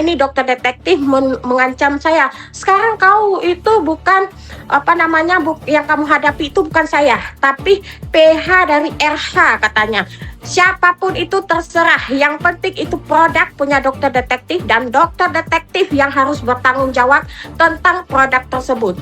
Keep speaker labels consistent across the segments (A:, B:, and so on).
A: Ini dokter detektif mengancam saya. Sekarang kau itu bukan yang kamu hadapi itu bukan saya, tapi PH dari RH katanya. Siapapun itu terserah, yang penting itu produk punya dokter detektif dan dokter detektif yang harus bertanggung jawab tentang produk tersebut.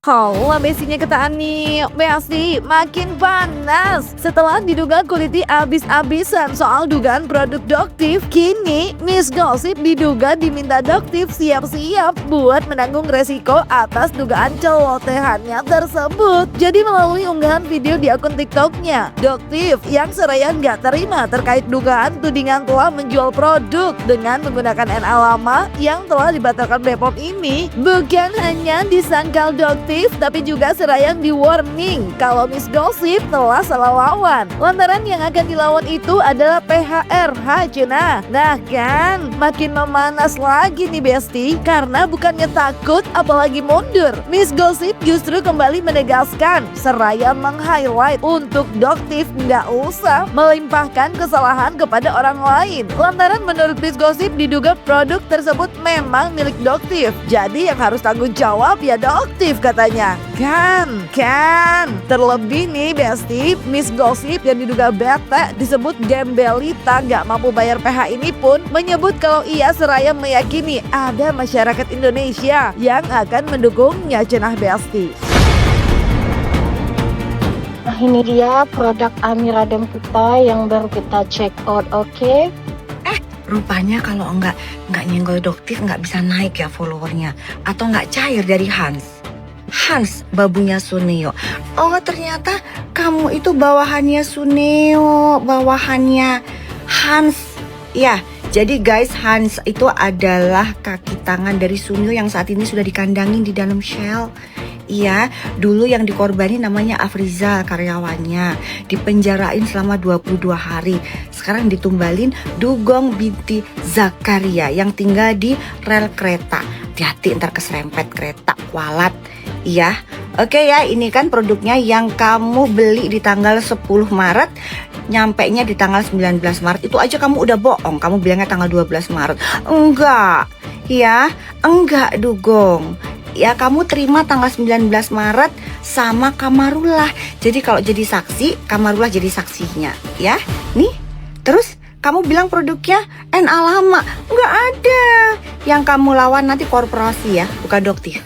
B: Halo besinya kata Ani, Besti makin panas setelah diduga kuliti abis-abisan soal dugaan produk Doktif. Kini Miss Gossip diduga diminta Doktif siap-siap buat menanggung resiko atas dugaan celotehannya tersebut. Jadi melalui unggahan video di akun TikToknya, Doktif yang seraya nggak terima terkait dugaan tudingan telah menjual produk dengan menggunakan NA lama yang telah dibatalkan BPOM ini, bukan hanya disangkal Doktif tapi juga seraya di warning kalau Miss Gossip telah salah lawan. Lantaran yang akan dilawan itu adalah PHRH Cina. Nah kan, makin memanas lagi nih Besti, karena bukannya takut apalagi mundur, Miss Gossip justru kembali menegaskan seraya meng-highlight untuk Doktif nggak usah melimpahkan kesalahan kepada orang lain. Lantaran menurut Miss Gossip diduga produk tersebut memang milik Doktif, jadi yang harus tanggung jawab ya Doktif katanya. Kan terlebih nih Besti, Miss Gossip yang diduga bete disebut gembelita gak mampu bayar PH ini pun menyebut kalau ia seraya meyakini ada masyarakat Indonesia yang akan mendukungnya cenah Besti.
A: Nah ini dia produk Amira Demputa yang baru kita check out, oke?
C: Rupanya kalau nggak nyenggol Doktif nggak bisa naik ya followernya, atau nggak cair dari Hans, babunya Suneo. Oh ternyata kamu itu bawahannya Suneo, bawahannya Hans. Ya, jadi guys, Hans itu adalah kaki tangan dari Suneo yang saat ini sudah dikandangin di dalam shell. Iya, dulu yang dikorbanin namanya Afrizal karyawannya, dipenjarain selama 22 hari. Sekarang ditumbalin Dugong binti Zakaria yang tinggal di rel kereta. Hati-hati ntar keserempet kereta, kualat. Iya, oke ya, ini kan produknya yang kamu beli di tanggal 10 Maret, nyampenya di tanggal 19 Maret. Itu aja kamu udah bohong, kamu bilangnya tanggal 12 Maret. Enggak, ya, enggak Dugong. Ya kamu terima tanggal 19 Maret sama Kamarullah. Jadi kalau jadi saksi, Kamarullah jadi saksinya, ya. Nih, terus kamu bilang produknya NA lama. Enggak ada. Yang kamu lawan nanti korporasi ya, bukan Doktif.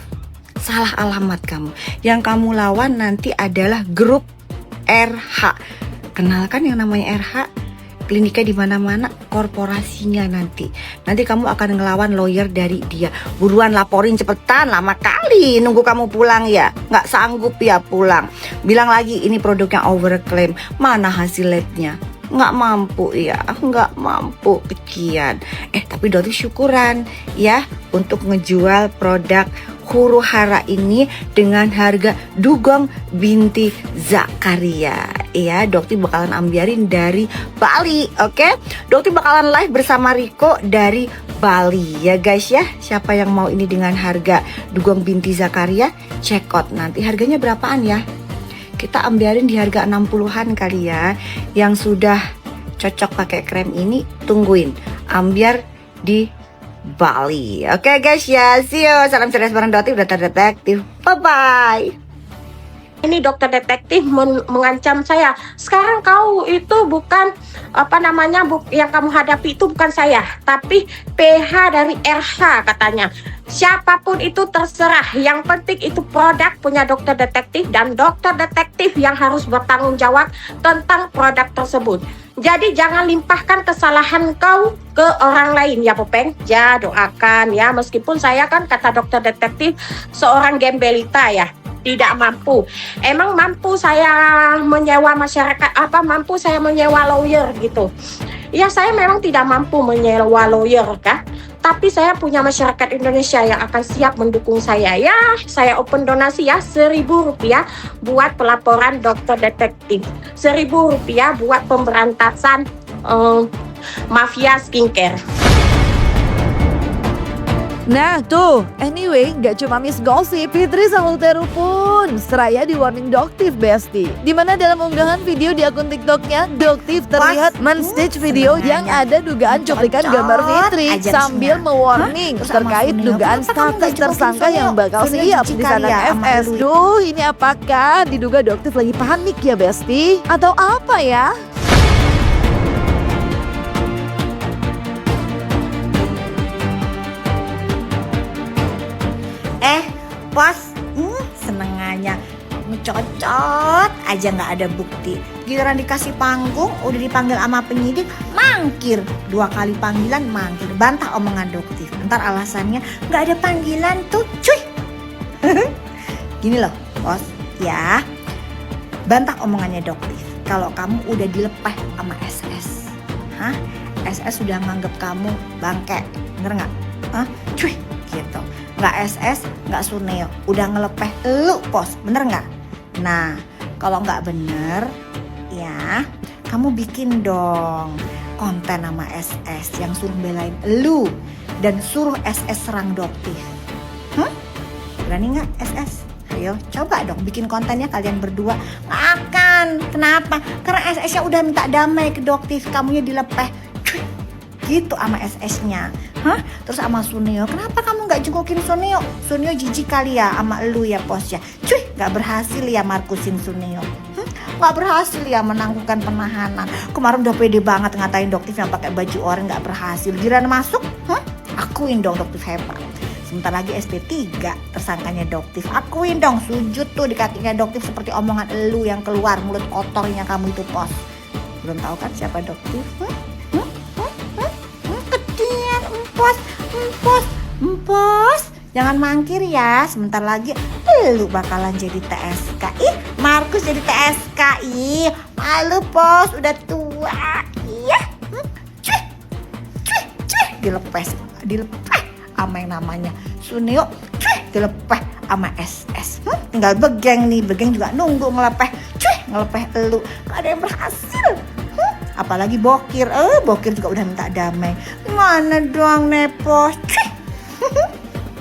C: Salah alamat kamu. Yang kamu lawan nanti adalah grup RH. Kenalkan yang namanya RH, kliniknya di mana-mana, korporasinya nanti. Nanti kamu akan ngelawan lawyer dari dia. Buruan laporin cepetan, lama kali nunggu kamu pulang ya. Nggak sanggup ya pulang. Bilang lagi ini produknya overclaim. Mana hasil labnya? Nggak mampu ya, nggak mampu pekian. Tapi Doktif syukuran ya untuk ngejual produk huru hara ini dengan harga Dugong binti Zakaria. Ya, Doktif bakalan ambiarin dari Bali, oke? Doktif bakalan live bersama Riko dari Bali ya guys ya. Siapa yang mau ini dengan harga Dugong binti Zakaria, check out nanti harganya berapaan ya. Kita ambiarin di harga 60-an kali ya. Yang sudah cocok pakai krem ini tungguin ambiar di Bali. Oke guys ya, see you. Salam cerdas bareng Doktif, dokter detektif. Bye bye.
A: Ini dokter detektif mengancam saya. Sekarang kau itu bukan yang kamu hadapi itu bukan saya, tapi PH dari RH katanya. Siapapun itu terserah, yang penting itu produk punya dokter detektif dan dokter detektif yang harus bertanggung jawab tentang produk tersebut. Jadi jangan limpahkan kesalahan kau ke orang lain ya Popeng. Ya doakan ya, meskipun saya kan kata dokter detektif seorang gembelita ya, tidak mampu. Emang mampu saya menyewa masyarakat, mampu saya menyewa lawyer gitu. Ya saya memang tidak mampu menyewa lawyer kan. Tapi saya punya masyarakat Indonesia yang akan siap mendukung saya. Ya, saya open donasi ya, Rp1.000 buat pelaporan dokter detektif. Rp1.000 buat pemberantasan mafia skincare.
B: Nah tuh, anyway, gak cuma Miss Gossip, Fitri Salhuteru pun seraya di warning Doktif Besti. Dimana dalam unggahan video di akun TikToknya, Doktif terlihat men-stage video yang ada dugaan cuplikan gambar Fitri sambil mewarning terkait dugaan status tersangka yang bakal siap di sana FS. Duh, ini apakah diduga Doktif lagi panik ya Besti? Atau apa ya?
C: Bos, senengannya ngecocot aja nggak ada bukti. Giliran dikasih panggung, udah dipanggil sama penyidik, mangkir. 2 kali panggilan mangkir, bantah omongan Doktif. Ntar alasannya nggak ada panggilan tuh, cuy. Gini loh, bos, ya. Bantah omongannya Doktif. Kalau kamu udah dilepeh sama SS, SS sudah nganggep kamu bangke, bener nggak? Cuy, gitu. Nggak SS, nggak Suneo, udah ngelepeh lu pos, bener nggak? Nah, kalau nggak bener, ya kamu bikin dong konten sama SS yang suruh belain lu dan suruh SS serang Doktif. Berani nggak SS? Ayo coba dong bikin kontennya kalian berdua. Nggak akan, kenapa? Karena SS-nya udah minta damai ke Doktif, kamunya dilepeh. Cuy, gitu sama SS-nya. Terus sama Suneo, kenapa kamu gak jengukin Suneo? Suneo jijik kali ya sama lu ya pos ya. Cuy, gak berhasil ya Markusin Suneo. Gak berhasil ya menangguhkan penahanan. Kemarin udah pede banget ngatain Doktif yang pakai baju oranye, gak berhasil. Giliran masuk, akuin dong Doktif hebat. Sebentar lagi SP3 tersangkanya Doktif. Akuin dong, sujud tuh di kakinya Doktif seperti omongan lu yang keluar mulut kotornya kamu itu pos. Belum tahu kan siapa Doktif? Empos, jangan mangkir ya. Sebentar lagi lu bakalan jadi TSK. Ih, Markus jadi TSK. Ih, malu pos, udah tua. Iya. Cuy. Dilepeh sama yang namanya Suneo. Cuy, dilepeh sama SS. Tinggal Begeng nih, Begeng juga nunggu ngelepeh. Cuy, ngelepeh lu. Gak ada yang berhasil. Apalagi Bokir, Bokir juga udah minta damai. Mana doang Nepos?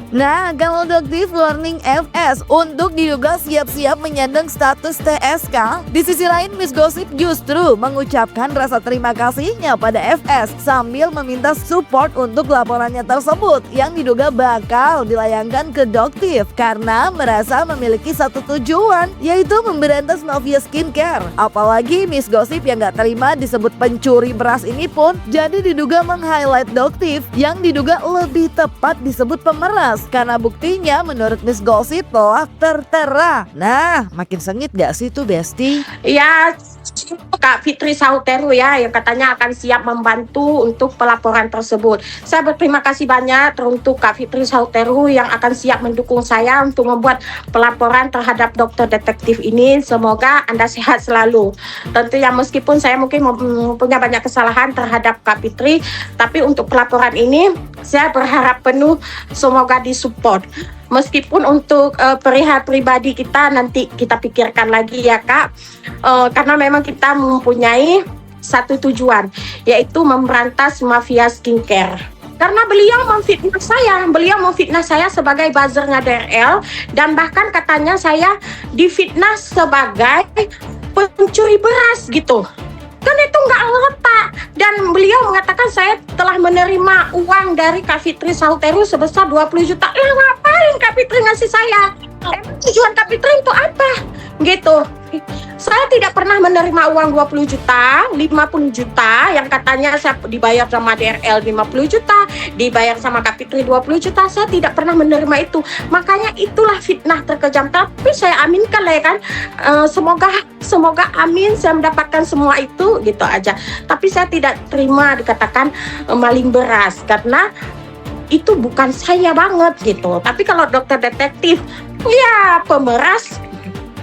B: Nah, kalau Doktif warning FS untuk diduga siap-siap menyandang status TSK, di sisi lain Miss Gossip justru mengucapkan rasa terima kasihnya pada FS sambil meminta support untuk laporannya tersebut yang diduga bakal dilayangkan ke Doktif karena merasa memiliki satu tujuan, yaitu memberantas mafia skincare. Apalagi Miss Gossip yang gak terima disebut pencuri beras ini pun jadi diduga meng-highlight Doktif yang diduga lebih tepat disebut pemeras. Karena buktinya menurut Miss Gossip telah tertera. Nah, makin sengit gak sih tuh Besti?
A: Ya, Kak Fitri Salhuteru ya yang katanya akan siap membantu untuk pelaporan tersebut. Saya berterima kasih banyak untuk Kak Fitri Salhuteru yang akan siap mendukung saya untuk membuat pelaporan terhadap dokter detektif ini. Semoga Anda sehat selalu. Tentu ya meskipun saya mungkin punya banyak kesalahan terhadap Kak Fitri, tapi untuk pelaporan ini saya berharap penuh semoga disupport. Meskipun untuk perihal pribadi kita nanti kita pikirkan lagi ya Kak, karena memang kita mempunyai satu tujuan, yaitu memberantas mafia skincare. Karena beliau memfitnah saya sebagai buzzernya DRL, dan bahkan katanya saya difitnah sebagai pencuri beras gitu. Kan itu nggak letak. Dan beliau mengatakan saya telah menerima uang dari Kak Fitri Salhuteru sebesar 20 juta. Lah ngapain Kak Fitri ngasih saya? Emang tujuan Kak Fitri untuk apa? Gitu. Saya tidak pernah menerima uang 20 juta, 50 juta yang katanya saya dibayar sama DRL 50 juta, dibayar sama Kak Fitri 20 juta. Saya tidak pernah menerima itu. Makanya itulah fitnah terkejam. Tapi saya aminkan lah ya kan. Semoga amin saya mendapatkan semua itu gitu aja. Tapi saya tidak terima dikatakan maling beras karena itu bukan saya banget gitu. Tapi kalau dokter detektif ya pemeras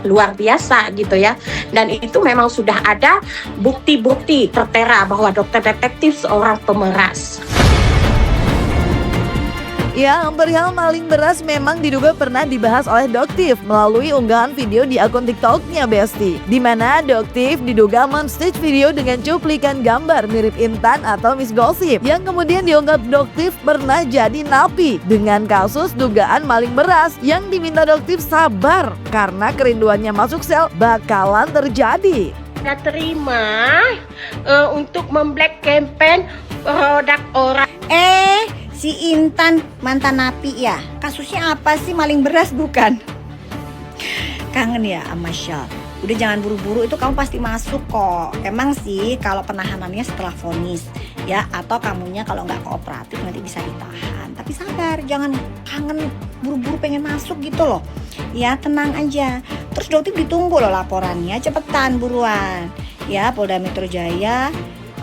A: luar biasa gitu ya. Dan itu memang sudah ada bukti-bukti tertera bahwa dokter detektif seorang pemeras.
B: Ya, perihal maling beras memang diduga pernah dibahas oleh Doktif melalui unggahan video di akun TikToknya Besti, di mana Doktif diduga men-stitch video dengan cuplikan gambar mirip Intan atau Miss Gossip yang kemudian diunggah Doktif pernah jadi napi dengan kasus dugaan maling beras yang diminta Doktif sabar karena kerinduannya masuk sel bakalan terjadi.
A: Anda terima untuk memblack campaign produk orang.
C: Si Intan mantan napi ya. Kasusnya apa sih, maling beras bukan? Kangen ya sama Syal. Udah jangan buru-buru, itu kamu pasti masuk kok. Emang sih kalau penahanannya setelah vonis ya, atau kamunya kalau nggak kooperatif nanti bisa ditahan. Tapi sabar, jangan kangen buru-buru pengen masuk gitu loh. Ya tenang aja. Terus Doktif ditunggu loh laporannya, cepetan buruan. Ya Polda Metro Jaya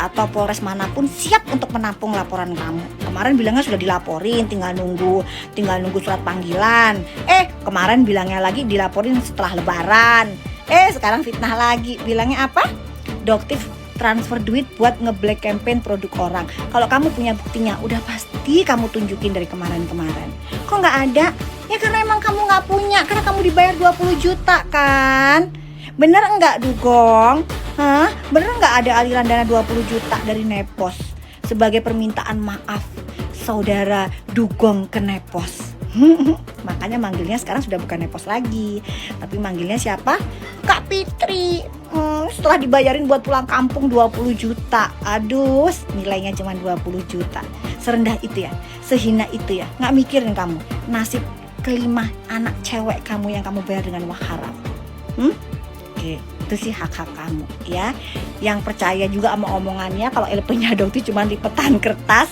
C: atau Polres manapun siap untuk menampung laporan kamu. Kemarin bilangnya sudah dilaporin, tinggal nunggu surat panggilan. Kemarin bilangnya lagi dilaporin setelah Lebaran. Sekarang fitnah lagi, bilangnya apa? Doktif transfer duit buat nge-black campaign produk orang. Kalau kamu punya buktinya, udah pasti kamu tunjukin dari kemarin-kemarin. Kok nggak ada? Ya karena emang kamu nggak punya, karena kamu dibayar 20 juta kan? Bener enggak Dugong? Bener enggak ada aliran dana 20 juta dari Nepos sebagai permintaan maaf saudara Dugong ke Nepos? Makanya manggilnya sekarang sudah bukan Nepos lagi, tapi manggilnya siapa? Kak Fitri. Setelah dibayarin buat pulang kampung 20 juta. Aduh, nilainya cuma 20 juta. Serendah itu ya, sehina itu ya. Nggak mikirin kamu nasib kelima anak cewek kamu yang kamu bayar dengan uang haram. Itu sih hak-hak kamu ya. Yang percaya juga sama omongannya kalau LP-nya Doktif cuma lipetan kertas,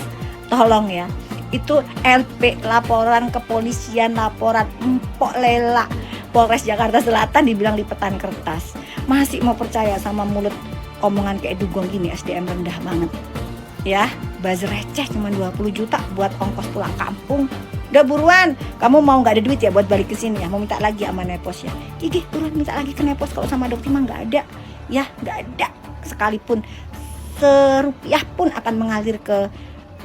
C: tolong ya. Itu LP, laporan kepolisian, laporan Empok Lela Polres Jakarta Selatan dibilang lipetan kertas. Masih mau percaya sama mulut omongan kayak Dugong gini? SDM rendah banget ya. Buzzer receh cuma 20 juta buat ongkos pulang kampung. Udah buruan, kamu mau nggak ada duit ya buat balik ke sini ya? Mau minta lagi sama Nepos ya? Ih, buruan minta lagi ke Nepos. Kalau sama Doktif mah nggak ada, ya nggak ada. Sekalipun serupiah pun akan mengalir ke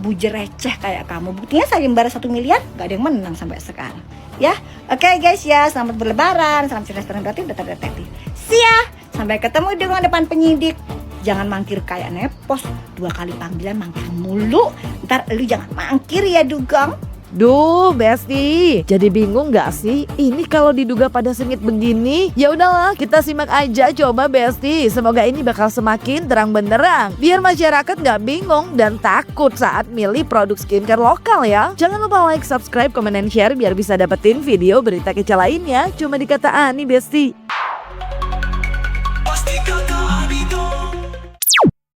C: bujer receh kayak kamu. Buktinya sayembara 1 miliar nggak ada yang menang sampai sekarang. Ya, oke guys ya, selamat berlebaran, salam cerdas dan kreatif, detektif. See ya, sampai ketemu di ruang depan penyidik. Jangan mangkir kayak Nepos, 2 kali panggilan mangkir mulu. Ntar lu jangan mangkir ya Dugong.
B: Duh, Besti, jadi bingung gak sih? Ini kalau diduga pada sengit begini, ya udahlah, kita simak aja coba Besti. Semoga ini bakal semakin terang benderang, biar masyarakat gak bingung dan takut saat milih produk skincare lokal ya. Jangan lupa like, subscribe, komen, dan share biar bisa dapetin video berita kece lainnya. Cuma di Kata Ani, Besti.